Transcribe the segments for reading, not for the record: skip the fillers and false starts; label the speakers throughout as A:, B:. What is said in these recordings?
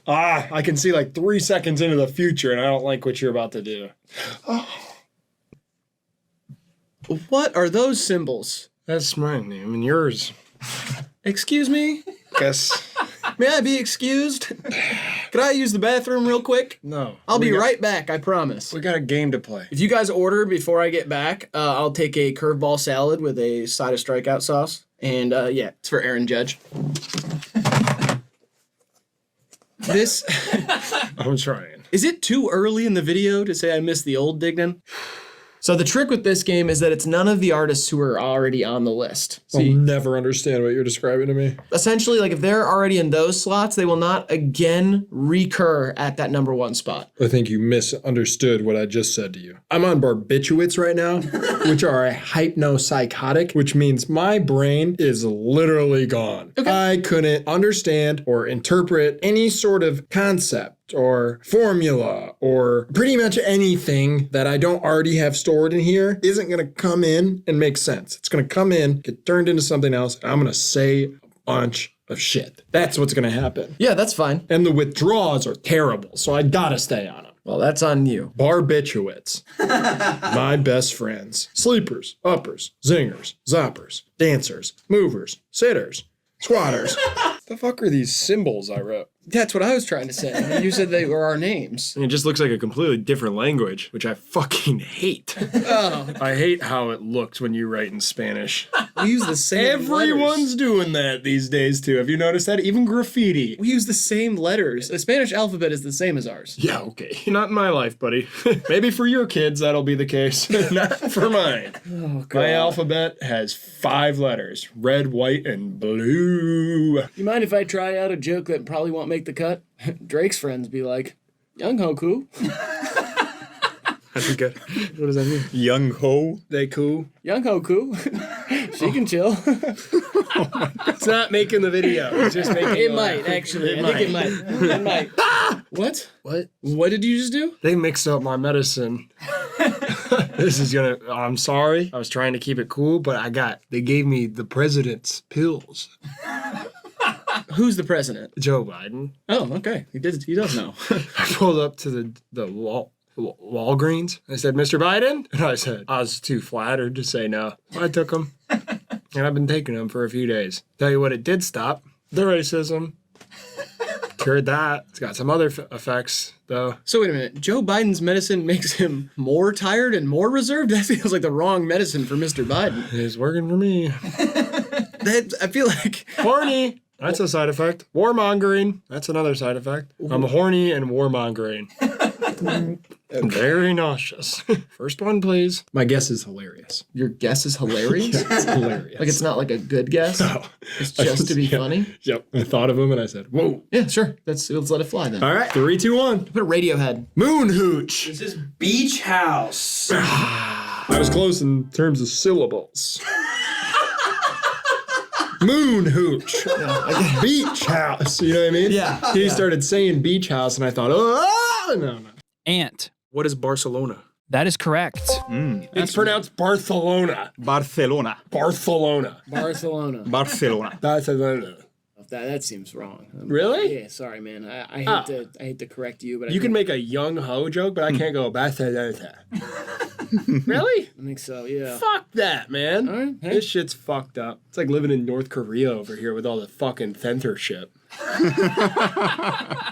A: I can see like 3 seconds into the future, and I don't like what you're about to do.
B: What are those symbols?
A: That's my name and yours.
B: Excuse me?
A: Guess.
B: May I be excused? Could I use the bathroom real quick?
A: No.
B: I'll be right back, I promise.
A: We got a game to play.
B: If you guys order before I get back, I'll take a curveball salad with a side of strikeout sauce. And yeah, it's for Aaron Judge. This...
A: I'm trying.
B: Is it too early in the video to say I missed the old Dignan? So the trick with this game is that it's none of the artists who are already on the list.
A: I'll never understand what you're describing to me.
B: Essentially, like if they're already in those slots, they will not again recur at that number 1 spot.
A: I think you misunderstood what I just said to you. I'm on barbiturates right now, which are a hypnopsychotic, which means my brain is literally gone. Okay. I couldn't understand or interpret any sort of concept or formula or pretty much anything that I don't already have stored in here isn't going to come in and make sense. It's going to come in, get turned into something else, and I'm going to say a bunch of shit. That's what's going to happen.
B: Yeah, that's fine.
A: And the withdrawals are terrible, so I gotta stay on them.
B: Well, that's on you.
A: Barbiturates. My best friends. Sleepers, uppers, zingers, zoppers, dancers, movers, sitters, squatters. The fuck are these symbols I wrote?
B: That's what I was trying to say. You said they were our names.
A: And it just looks like a completely different language, which I fucking hate.
B: Oh.
A: I hate how it looks when you write in Spanish.
B: We use the same
A: Everyone's
B: letters.
A: doing that these days too. Have you noticed that? Even graffiti.
B: We use the same letters. The Spanish alphabet is the same as ours.
A: Yeah, okay. Not in my life, buddy. Maybe for your kids that'll be the case. Not for mine.
B: Oh, God.
A: My alphabet has 5 letters. Red, white, and blue.
B: You mind if I try out a joke that probably won't make the cut? Drake's friends be like, Young Hoku.
A: That's good. What does that mean? Young ho? They cool?
B: Young Hoku. She can chill.
A: It's not making the video. It's just making
B: It might, actually. I think it might. It might. What? What did you just do?
A: They mixed up my medicine. This is gonna... I'm sorry. I was trying to keep it cool, but they gave me the president's pills.
B: Who's the president?
A: Joe Biden.
B: Oh, okay. He does know.
A: I pulled up to the Walgreens. I said, Mr. Biden? And I said, I was too flattered to say no. I took them. And I've been taking them for a few days. Tell you what it did stop. The racism. Cured that. It's got some other effects, though.
B: So wait a minute. Joe Biden's medicine makes him more tired and more reserved? That feels like the wrong medicine for Mr. Biden.
A: It's working for me.
B: I feel like...
A: Horny. That's a side effect. Warmongering. That's another side effect. I'm horny and warmongering. Very nauseous. First one, please. My guess is hilarious.
B: Your guess is hilarious?
A: It's hilarious.
B: Like it's not like a good guess?
A: No.
B: It's just to be funny?
A: Yep. I thought of him and I said, whoa.
B: Yeah, sure. Let's let it fly then.
A: All right. 3, 2, 1.
B: Put a Radiohead.
A: Moon hooch.
C: This is Beach House.
A: I was close in terms of syllables. Moon hooch.
B: Yeah,
A: Beach house. You know what I mean?
B: Yeah.
A: He started saying beach house and I thought, no.
D: Ant.
A: What is Barcelona?
D: That is correct.
A: It's pronounced Barcelona.
C: Barcelona.
A: Barcelona.
B: Barcelona.
C: Barcelona.
A: Barcelona.
B: That seems wrong.
A: Really?
B: Yeah, sorry, man. I hate to correct you, but
A: You can make a young ho joke, but I can't go Barcelona. Really?
B: I think so, yeah.
A: Fuck that, man.
B: All right, hey.
A: This shit's fucked up. It's like living in North Korea over here with all the fucking censorship.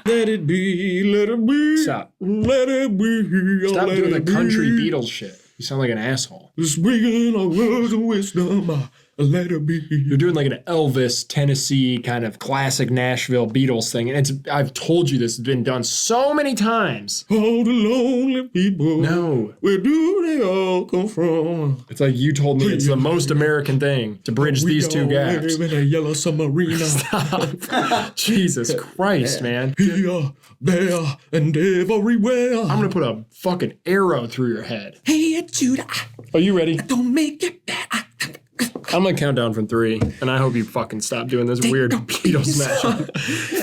A: Let it be, let it be. Stop. Let it be. Stop doing the country Beatles shit. You sound like an asshole. Speaking of words of wisdom, let it be. You're doing like an Elvis, Tennessee kind of classic Nashville Beatles thing. And I've told you this has been done so many times. All the lonely people. No. Where do they all come from? It's like you told me it's the most American thing to bridge these two gaps.
B: In a yellow submarine.
A: Stop. Jesus Christ, man.
B: Here, there, and everywhere.
A: I'm gonna put a fucking arrow through your head.
B: Hey, Judah.
A: Are you ready?
B: Don't make it bad.
A: I'm gonna count down from 3, and I hope you fucking stop doing this weird Beatles mashup.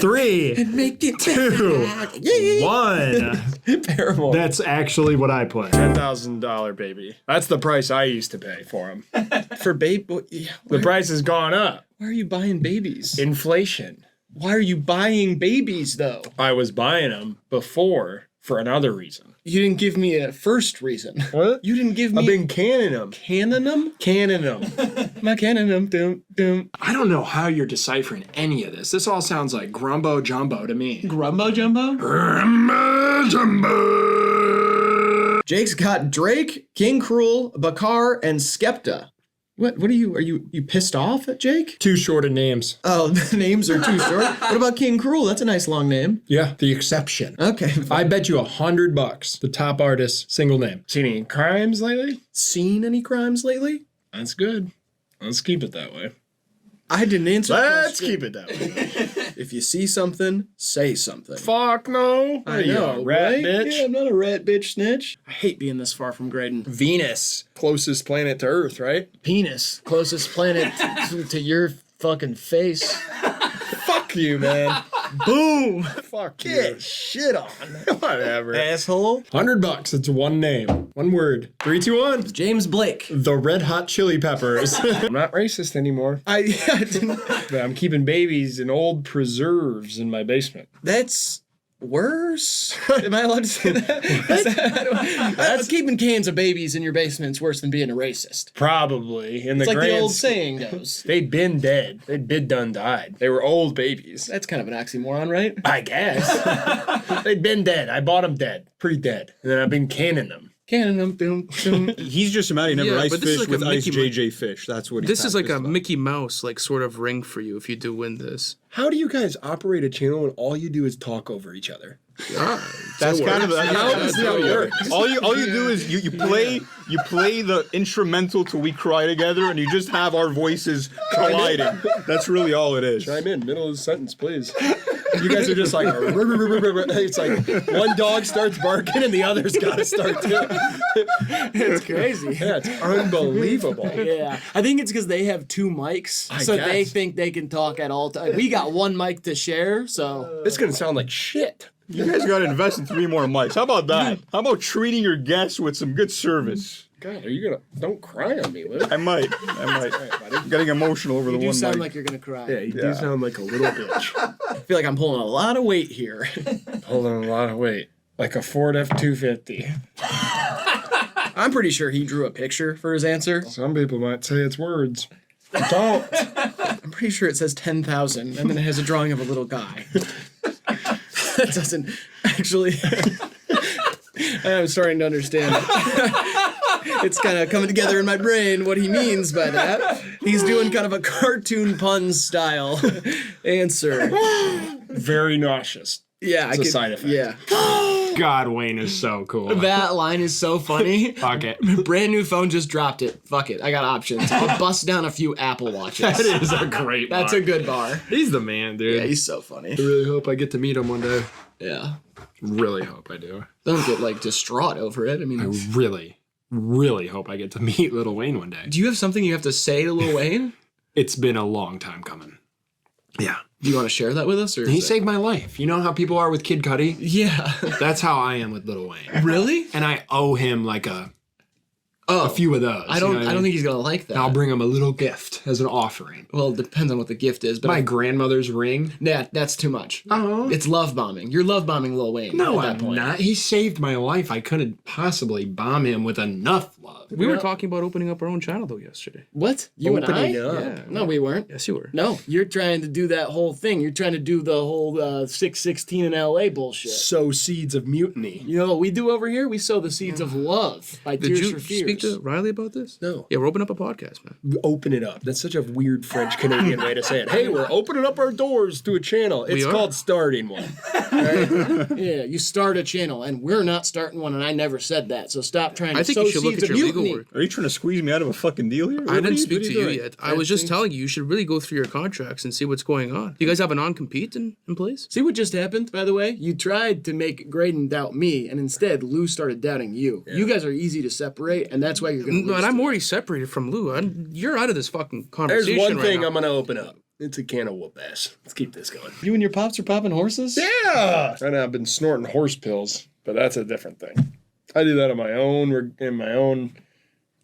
A: 3,
B: And make it
A: 2, 1.
B: Paramore.
A: That's actually what I play. $10,000 baby. That's the price I used to pay for him.
B: For babe.
A: The price has gone up.
B: Why are you buying babies?
A: Inflation.
B: Why are you buying babies, though?
A: I was buying them before for another reason.
B: You didn't give me a first reason.
A: What?
B: You didn't give me...
A: I've been canning them.
B: Canning them?
A: Canning them.
B: My canning them. Dum, dum.
A: I don't know how you're deciphering any of this. This all sounds like grumbo jumbo to me.
B: Grumbo jumbo?
A: Grumbo jumbo.
B: Jake's got Drake, King Cruel, Bakar, and Skepta. What are you pissed off at Jake?
A: Too short of names.
B: Oh, the names are too short. What about King Cruel? That's a nice long name.
A: Yeah, the exception.
B: Okay.
A: I bet you $100 the top artist, single name. Seen any crimes lately?
B: Seen any crimes lately?
A: That's good. Let's keep it that way.
B: I didn't answer the
A: Let's
B: question.
A: keep it that way.
B: If you see something, say something.
A: Fuck no.
B: I know,
A: rat
B: right?
A: bitch.
B: Yeah, I'm not a rat bitch snitch. I hate being this far from Graydon.
A: Venus, closest planet to Earth, right?
B: Penis, closest planet to your fucking face.
A: Fuck you, man.
B: Boom!
A: Fuck you.
B: Get shit on.
A: Whatever.
B: Asshole.
A: $100. It's one name, one word. 3, 2, 1.
B: James Blake.
A: The Red Hot Chili Peppers. I'm not racist anymore.
B: I didn't.
A: But I'm keeping babies in old preserves in my basement.
B: That's worse. Am I allowed to say that? That's keeping cans of babies in your basement's worse than being a racist.
A: Probably. In the
B: It's like the
A: grand
B: old
A: sch-
B: saying goes.
A: They'd been dead. They'd been done died. They were old babies.
B: That's kind of an oxymoron, right?
A: I guess. They'd been dead. I bought them dead. Pretty dead. And then I've been canning them.
B: Cannon them, doom, doom.
C: He's just mad he never
D: Yeah,
C: ice
D: but this is
C: fish
D: like
C: with
D: a
C: ice
D: Mickey
C: JJ fish. That's what he's
D: This is like a
C: pissed about.
D: Mickey Mouse like sort of ring for you if you do win this.
A: How do you guys operate a channel when all you do is talk over each other?
C: That's kind of
A: How does that work?
C: all you do is you play the instrumental till we cry together, and you just have our voices colliding. That's really all it is.
A: Chime in, middle of the sentence, please. You guys are just like, it's like one dog starts barking and the other's got to start too.
B: It's crazy.
A: Yeah, it's unbelievable.
B: Yeah, I think it's because they have two mics, so they
A: guess.
B: think they can talk at all times. We got one mic to share, so
A: It's gonna sound like shit.
C: You guys got to invest in 3 more mics. How about that? How about treating your guests with some good service?
A: God, are you gonna? Don't cry on me, Luke.
C: I might. Getting emotional over
B: you
C: the
B: do
C: one
B: sound
C: mic.
B: like you're gonna cry.
A: Yeah, you
C: Yeah.
A: do sound like a little bitch.
B: I feel like I'm pulling a lot of weight here.
A: Holding a lot of weight, like a Ford F-250.
B: I'm pretty sure he drew a picture for his answer.
A: Some people might say it's words. Don't.
B: I'm pretty sure it says 10,000, and then it has a drawing of a little guy. That doesn't actually. I'm starting to understand. It's kind of coming together in my brain what he means by that. He's doing kind of a cartoon pun style answer.
A: Very nauseous.
B: Yeah,
A: It's a side effect.
B: Yeah,
A: God, Wayne is so cool.
B: that line is so funny.
A: Fuck it.
B: Brand new phone, just dropped it. Fuck it, I got options. I'll bust down a few Apple Watches.
A: That is a great bar.
B: That's a good bar.
A: He's the man, dude.
B: Yeah, he's so funny.
A: I really hope I get to meet him one day.
B: Yeah,
A: Really hope I do.
B: don't get like distraught over it. I mean,
A: I really hope I get to meet Lil Wayne one day.
B: do you have something you have to say to Lil Wayne?
A: It's been a long time coming. Yeah.
B: Do you want to share that with us? Or
A: He
B: is it-
A: saved my life. You know how people are with Kid Cudi?
B: Yeah.
A: That's how I am with Lil Wayne.
B: Really?
A: And I owe him like a
B: Oh,
A: few of those.
B: I
A: you
B: don't.
A: know what
B: I don't think he's gonna like that.
A: I'll bring him a little gift as an offering.
B: Well, it depends on what the gift is. But
A: My grandmother's ring.
B: yeah, that's too much.
A: Oh.
B: It's love bombing. You're love bombing Lil Wayne.
A: No,
B: at that
A: I'm
B: point.
A: not. He saved my life. I couldn't possibly bomb him with enough love.
D: We were talking about opening up our own channel though yesterday.
B: What? You and I?
A: Opening up.
D: Yeah.
B: No, we weren't.
D: Yes, you were.
B: No, you're trying to do that whole thing. You're trying to do the whole 616 in LA bullshit.
A: Sow seeds of mutiny.
B: You know what we do over here? We sow the seeds of love by
D: Did
B: Tears
D: you
B: for Fears.
D: speak to Riley about this?
A: No.
D: Yeah, we're opening up a podcast, man.
A: We open it up. That's such a weird French Canadian way to say it. Hey, we're opening up our doors to a channel. It's
D: We are.
A: called starting one.
B: Yeah, you start a channel, and we're not starting one, and I never said that. So stop trying to
D: I think
B: sow
D: you should look
B: seeds
D: at
B: of
D: your legal
B: mutiny.
D: work.
C: Are you trying to squeeze me out of a fucking deal here?
D: I didn't speak
A: what are
D: to
A: you
D: you
A: doing?
D: yet. I was just telling you should really go through your contracts and see what's going on. You guys have a non-compete in place?
B: See what just happened, by the way? You tried to make Graydon doubt me, and instead Lou started doubting you. You guys are easy to separate, and that's why you're going to
D: No, and I'm already separated from Lou. You're out of this fucking
A: There's
D: conversation
A: one
D: right
A: thing
D: now.
A: I'm going to open up. It's a can of whoop ass. Let's keep this going.
B: You and your pops are popping horses?
A: Yeah. Right now I've been snorting horse pills, but that's a different thing. I do that on my own,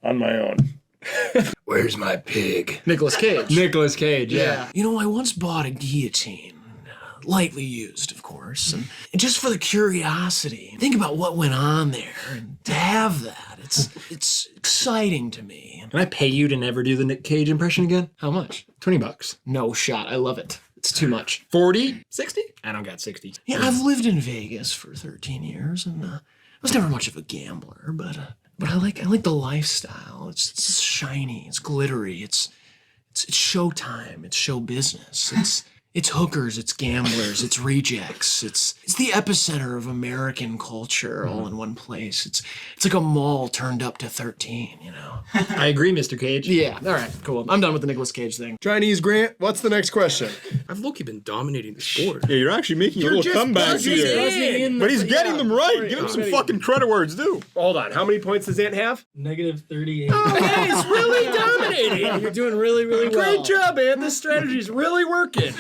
A: on my own. Where's my pig?
B: Nicolas Cage.
A: Nicolas Cage,
B: Yeah.
A: You know, I once bought a guillotine,
E: lightly used, of course, and just for the curiosity. Think about what went on there, and to have that, it's exciting to me.
F: Can I pay you to never do the Nick Cage impression again?
E: How much?
F: $20.
E: No shot. I love it. It's too much.
F: 40?
E: 60?
F: I don't got 60.
E: Yeah, I've lived in Vegas for 13 years, and I was never much of a gambler, but I like the lifestyle. It's shiny, it's glittery, it's showtime, it's show business, it's hookers, it's gamblers, it's rejects, it's the epicenter of American culture all in one place. It's like a mall turned up to 13, you know.
F: I agree, Mr. Cage.
E: Yeah, all right, cool. I'm done with the Nicolas Cage thing.
A: Chinese Grant, what's the next question?
D: I've low-key been dominating the sport.
C: Yeah, you're actually making a little comeback here. But he's getting them right. Give him some fucking credit where it's due.
G: Hold on. How many points does Ant have?
E: -38.
G: Hey, he's really dominating.
E: You're doing really, really well.
G: Great job, Ant. This strategy's really working.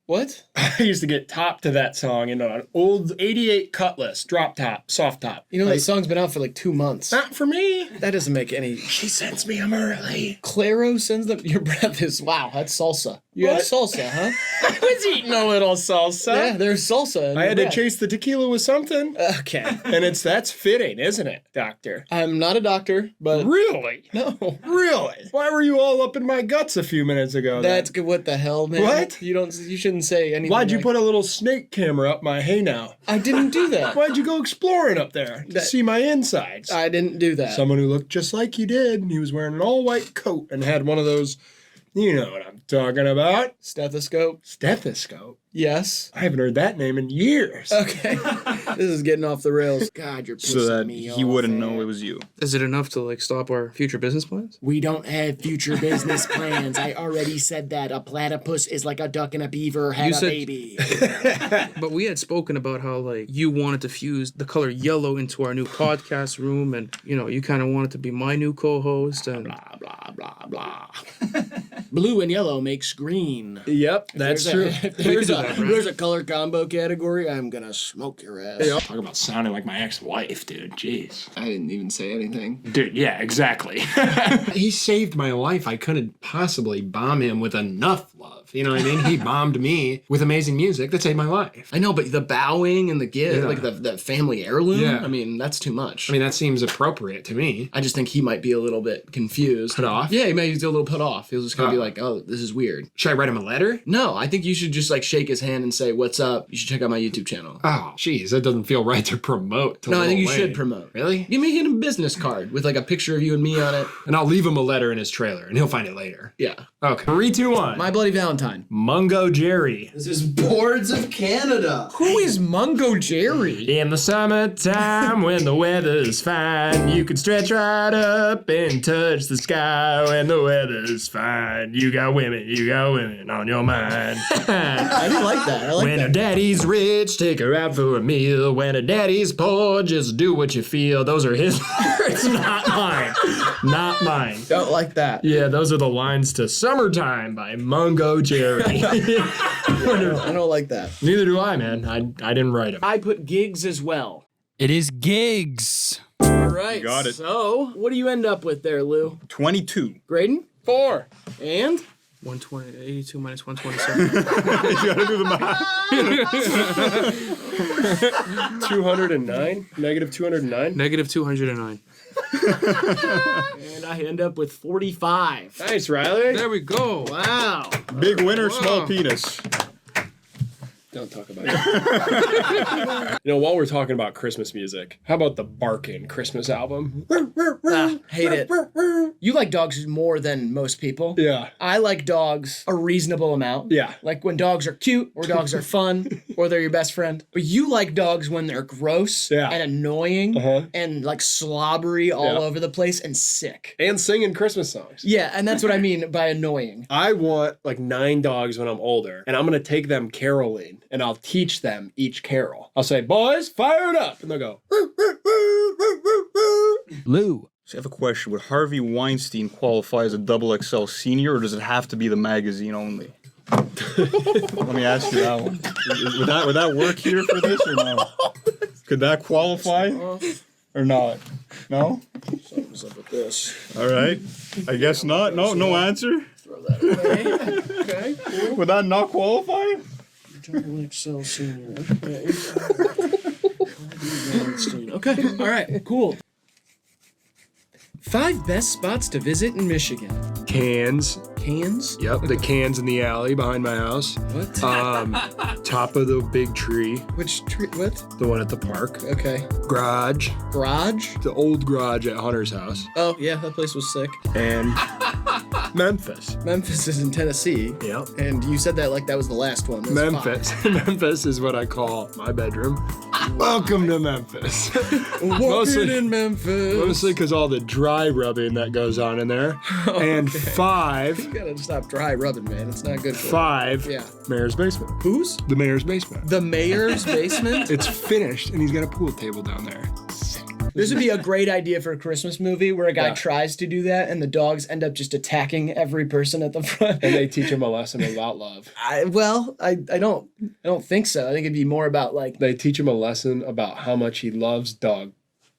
B: What?
G: I used to get top to that song in an old 88 Cutlass, drop top, soft top.
B: You know, that song's been out for like 2 months.
G: Not for me.
B: That doesn't make any...
G: She sends me them early.
B: Claro sends them... Your breath is... Wow, that's salsa. You had
G: What?
B: salsa, huh?
G: I was eating a little salsa.
B: Yeah, there's salsa in
G: I
B: your
G: had to
B: breath.
G: chase the tequila with something.
B: Okay.
G: And that's fitting, isn't it, doctor?
B: I'm not a doctor, but...
G: Really?
B: No.
G: Really? Why were you all up in my guts a few minutes ago?
B: That's good. What the hell, man?
G: What?
B: You shouldn't say anything.
G: Why'd you
B: like-
G: put a little snake camera up my hey now?
B: I didn't do that.
G: Why'd you go exploring up there to see my insides?
B: I didn't do that.
G: Someone who looked just like you did. He was wearing an all-white coat and had one of those, you know what I'm talking about,
B: Stethoscope?
G: stethoscope.
B: Yes.
G: I haven't heard that name in years.
B: Okay. This is getting off the rails. God, you're pissing
C: So that
B: me
C: he
B: off,
C: wouldn't
B: man.
C: know it was you.
D: Is it enough to like stop our future business plans?
E: We don't have future business plans. I already said that. A platypus is like a duck and a beaver had
D: You
E: a
D: said-
E: baby.
D: But we had spoken about how like you wanted to fuse the color yellow into our new podcast room, and you know you kind of wanted to be my new co-host, and
E: Blah, blah, blah, blah. Blue and yellow makes green.
G: Yep, that's true.
E: If
D: We could
E: there's
D: do
E: a,
D: that,
E: if
D: right?
E: there's a color combo category, I'm gonna smoke your ass.
F: Talk about sounding like my ex-wife, dude. Jeez.
B: I didn't even say anything.
F: Dude, yeah, exactly. He saved my life. I couldn't possibly bomb him with enough love. You know what I mean? He bombed me with amazing music that saved my life.
E: I know, but the bowing and the gift,
F: Yeah.
E: like the family heirloom,
F: Yeah.
E: I mean, that's too much.
F: I mean, that seems appropriate to me.
E: I just think he might be a little bit confused.
F: Put off?
E: Yeah, he might be a little put off. He'll just kind of be
F: Oh.
E: like, oh, this is weird.
F: Should I write him a letter?
E: No, I think you should just like shake his hand and say, what's up? You should check out my YouTube channel.
F: Oh, jeez, that doesn't feel right to promote. To
E: No, I think you
F: Lil
E: should
F: Wayne.
E: promote.
F: Really?
E: Give me a business card with like a picture of you and me on it.
F: And I'll leave him a letter in his trailer, and he'll find it later.
E: Yeah.
F: Okay. 3, 2, 1.
B: My Bloody Valentine.
F: Mungo Jerry.
H: This is Boards of Canada.
B: Who is Mungo Jerry?
F: In the summertime when the weather's fine, you can stretch right up and touch the sky when the weather's fine. You got women on your mind.
B: I didn't like that. I like
F: When her
B: that.
F: daddy's rich, take her out for a meal. When her daddy's poor, just do what you feel. Those are his words, not mine. Not mine.
B: Don't like that.
F: Yeah, those are the lines to Summertime by Mungo Jerry.
B: I don't like that.
F: Neither do I, man. I didn't write them.
E: I put gigs as well.
I: It is gigs.
E: All right.
C: You got it.
E: So, what do you end up with there, Lou?
C: 22.
E: Graydon?
B: 4.
E: And?
D: 120, 82 minus 127.
C: You gotta do the math.
G: 209? Negative 209?
D: Negative 209.
E: And I end up with 45.
G: Nice, Riley.
D: There we go.
E: Wow.
C: Big winner, small penis.
G: Don't talk about it. You know, while we're talking about Christmas music, how about the Barkin' Christmas album?
B: Hate it. You like dogs more than most people.
G: Yeah.
B: I like dogs a reasonable amount.
G: Yeah.
B: Like when dogs are cute, or dogs are fun, or they're your best friend. But you like dogs when they're gross
G: Yeah.
B: and annoying
G: Uh-huh.
B: and like slobbery all
G: Yeah.
B: over the place and sick.
G: And singing Christmas songs.
B: Yeah, and that's what I mean by annoying.
G: I want like 9 dogs when I'm older, and I'm gonna take them caroling, and I'll teach them each carol. I'll say, boys, fire it up. And they'll go,
I: Lou.
C: So I have a question. Would Harvey Weinstein qualify as a XXL senior, or does it have to be the magazine only? Let me ask you that one. Would that work here for this or no? Could that qualify or not? No?
B: Something's up with this.
C: All right. I guess not. No answer?
B: Throw that away. Okay.
C: Would that not qualify?
B: Double XL senior. Okay. All right. Cool. 5 best spots to visit in Michigan.
G: Cans.
B: Cans?
G: Yep, the cans in the alley behind my house.
B: What?
G: Top of the big tree,
B: Which tree? What?
G: the one at the park.
B: Okay.
G: Garage,
B: Garage?
G: the old garage at Hunter's house.
B: Oh, yeah, that place was sick.
G: And Memphis.
B: Memphis is in Tennessee.
G: Yep.
B: And you said that like that was the last one. That's
G: Memphis. Memphis is what I call my bedroom. Welcome to Memphis.
B: Walking
G: Mostly-
B: in Memphis.
G: Mostly because all the dry rubbing that goes on in there. And
B: You
G: 5,
B: gotta stop dry rubbing, man. It's not good for you.
G: 5,
B: Yeah.
G: mayor's basement.
B: Whose?
G: The mayor's basement.
B: The mayor's basement?
G: It's finished, and he's got a pool table down there.
B: This would be a great idea for a Christmas movie where a guy
G: Yeah.
B: tries to do that and the dogs end up just attacking every person at the front.
G: And they teach him a lesson about love.
B: I don't think so. I think it'd be more about like
G: They teach him a lesson about how much he loves dog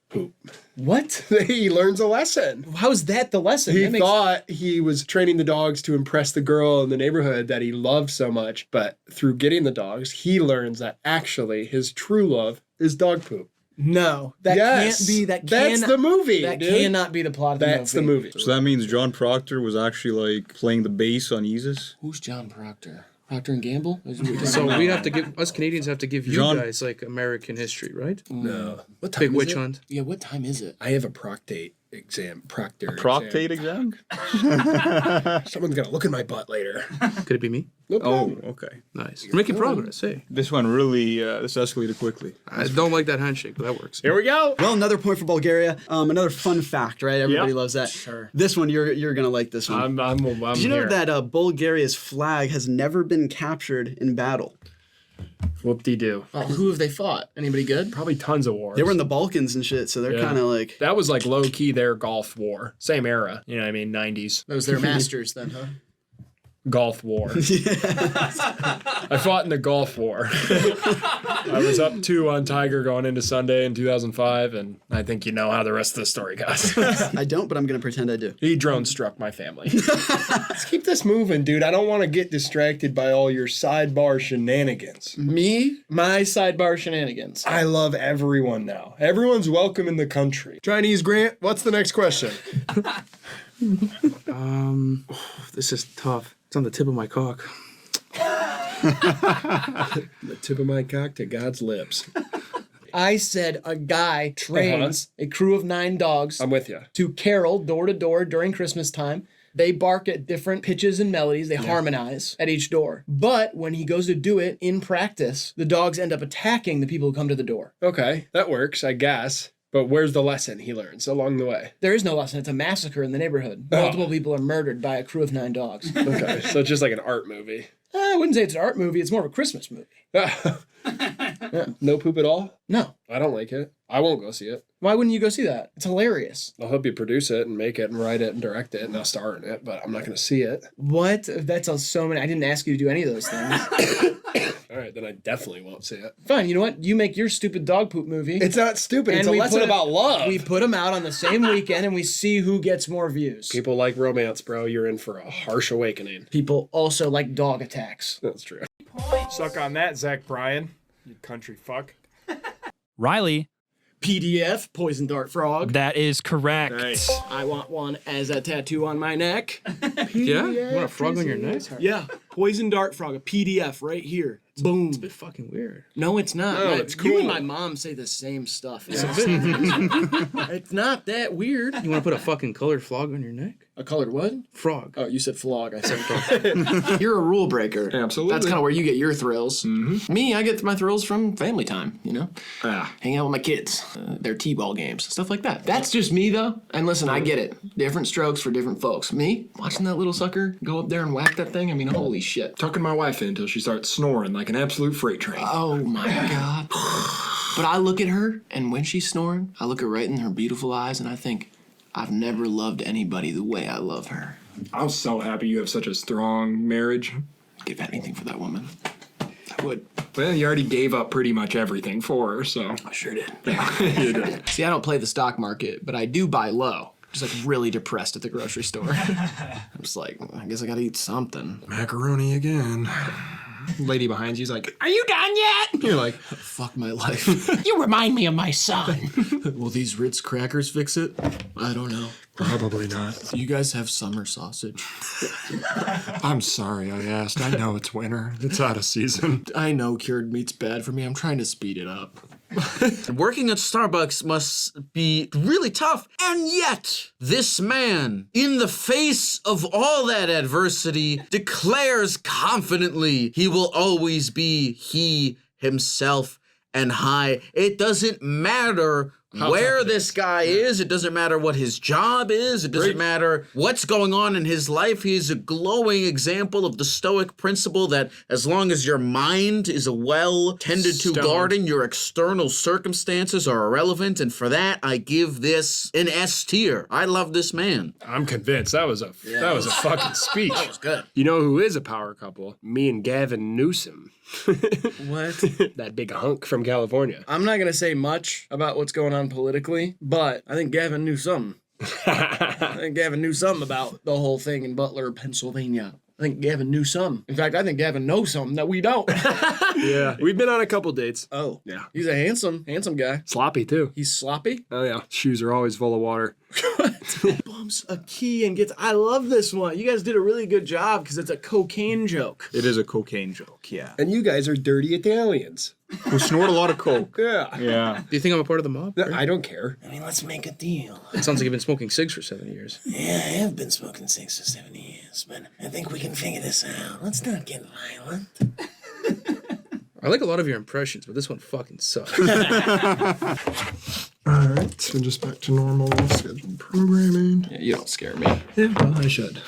G: poop.
B: what?
G: He learns a lesson.
B: How's that the lesson?
G: He
B: That makes-
G: thought he was training the dogs to impress the girl in the neighborhood that he loved so much, but through getting the dogs, he learns that actually his true love is dog poop.
B: No, that
G: Yes,
B: can't be. That
G: that's
B: cannot,
G: the movie.
B: That
G: dude.
B: cannot be the plot of the
G: That's the movie.
C: So that means John Proctor was actually like playing the bass on Yeezus?
B: Who's John Proctor? Procter and Gamble?
D: So we have to give us Canadians have to give you
C: John-
D: guys like American history, right?
G: No. What
D: Big
G: is
D: witch
G: it?
D: hunt.
B: Yeah. What time is it?
G: I have a proctate exam. Proctor.
C: Proctate exam?
G: exam. Someone's gonna look at my butt later.
D: Could it be me?
G: No
C: Oh,
G: problem.
C: okay.
D: Nice. We're making progress. Hey,
C: This one really, this escalated quickly.
D: I don't like that handshake, but that works.
G: Here we go.
H: Well, another point for Bulgaria. Another fun fact, right? Everybody
G: Yep.
H: loves that.
B: Sure.
H: This one, you're gonna like this one.
G: I'm
H: Did you know
G: here.
H: that Bulgaria's flag has never been captured in battle?
G: Whoop-de-doo.
B: Who have they fought? Anybody good?
G: Probably tons of wars.
H: They were in the Balkans and shit, so they're
G: Yeah.
H: kind of like.
G: That was like low key their Gulf War. Same era. You know what I mean? 90s.
B: Those their masters then, huh?
G: Gulf War. I fought in the Gulf War. I was up 2 on Tiger going into Sunday in 2005, and I think you know how the rest of the story goes.
H: I don't, but I'm gonna pretend I do.
G: He drone struck my family. Let's keep this moving, dude. I don't want to get distracted by all your sidebar shenanigans.
B: Me, my sidebar shenanigans.
G: I love everyone now. Everyone's welcome in the country. Chinese Grant, what's the next question?
D: This is tough. It's on the tip of my cock.
G: The tip of my cock to God's lips.
B: I said a guy trains a crew of 9 dogs
G: I'm with you.
B: to carol door to door during Christmas time. They bark at different pitches and melodies. They harmonize at each door. But when he goes to do it in practice, the dogs end up attacking the people who come to the door.
G: Okay, that works, I guess. But where's the lesson he learns along the way?
B: There is no lesson. It's a massacre in the neighborhood. Multiple people are murdered by a crew of 9 dogs.
G: Okay, so it's just like an art movie.
B: I wouldn't say it's an art movie. It's more of a Christmas movie.
G: No poop at all?
B: No.
G: I don't like it. I won't go see it.
B: Why wouldn't you go see that? It's hilarious.
G: I'll help you produce it and make it and write it and direct it and I'll star in it, but I'm not going to see it.
B: What? That's so many. I didn't ask you to do any of those things.
G: All right, then I definitely won't see it.
B: Fine. You know what? You make your stupid dog poop movie.
G: It's not stupid. It's
B: And
G: a
B: we
G: lesson
B: put it-
G: about love.
B: We put them out on the same weekend and we see who gets more views.
G: People like romance, bro. You're in for a harsh awakening.
B: People also like dog attacks.
G: That's true. Suck on that, Zach Bryan. You country fuck.
I: Riley,
B: PDF, poison dart frog.
I: that is correct.
G: Nice.
B: I want one as a tattoo on my neck.
D: Yeah? You want a frog on your neck?
B: Yeah, poison dart frog, a PDF right here. Boom.
D: It's a bit fucking weird.
B: No, it's not.
G: No,
B: My-
G: it's
B: You and
G: cool.
B: my mom say the same stuff. It's not that weird.
D: You want to put a fucking colored frog on your neck?
B: A colored what?
D: Frog.
B: Oh, you said flog. I said frog. You're a rule breaker.
G: Absolutely.
B: That's kind of where you get your thrills. Me, I get my thrills from family time, you know? Hang out with my kids, their t-ball games, stuff like that. That's just me, though. And listen, I get it. Different strokes for different folks. Me, watching that little sucker go up there and whack that thing, I mean, holy shit.
G: Tucking my wife in until she starts snoring like an absolute freight train.
B: Oh, my God. But I look at her, and when she's snoring, I look her right in her beautiful eyes, and I think, I've never loved anybody the way I love her.
G: I'm so happy you have such a strong marriage.
B: I'd give anything for that woman. I would.
G: Well, you already gave up pretty much everything for her, so.
B: I sure did.
G: You did.
B: See, I don't play the stock market, but I do buy low. Just like really depressed at the grocery store. I'm just like, I guess I gotta eat something.
G: Macaroni again.
F: Lady behind you's like, "Are you done yet?" You're like,
E: Fuck my life.
F: "You remind me of my son."
E: Will these Ritz crackers fix it? I don't know.
A: Probably not.
E: Do you guys have summer sausage?
F: I'm sorry I asked. I know it's winter. It's out of season.
E: I know cured meat's bad for me. I'm trying to speed it up.
J: Working at Starbucks must be really tough. And yet, this man, in the face of all that adversity, declares confidently he will always be he himself and high. It doesn't matter where this guy is. It doesn't matter what his job is. It doesn't matter what's going on in his life. He's a glowing example of the Stoic principle that as long as your mind is a well-tended-to garden, your external circumstances are irrelevant. And for that, I give this an S tier. I love this man.
G: I'm convinced that was a fucking speech.
J: That was good.
F: You know who is a power couple? Me and Gavin Newsom.
B: What?
F: That big hunk from California.
B: I'm not gonna say much about what's going on politically, but I think Gavin knew something. I think Gavin knew something about the whole thing in Butler, Pennsylvania. I think Gavin knew something. In fact, I think Gavin knows something that we don't.
F: Yeah. We've been on a couple dates.
B: Oh.
F: Yeah.
B: He's a handsome guy.
F: Sloppy, too.
B: He's sloppy?
F: Oh, yeah. Shoes are always full of water.
B: Bumps a key and gets... I love this one. You guys did a really good job because it's a cocaine joke.
C: It is a cocaine joke, yeah.
F: And you guys are dirty Italians.
C: Who snort a lot of coke.
F: Yeah.
C: Yeah.
D: Do you think I'm a part of the mob?
F: I don't care.
E: I mean, let's make a deal.
D: It sounds like you've been smoking cigs for 7 years.
E: Yeah, I have been smoking 6 or 7 years, but I think we can figure this out. Let's not get violent.
D: I like a lot of your impressions, but this one fucking sucks.
A: All right, so just back to normal scheduled programming.
E: Yeah, you don't scare me.
A: Yeah, well, I should.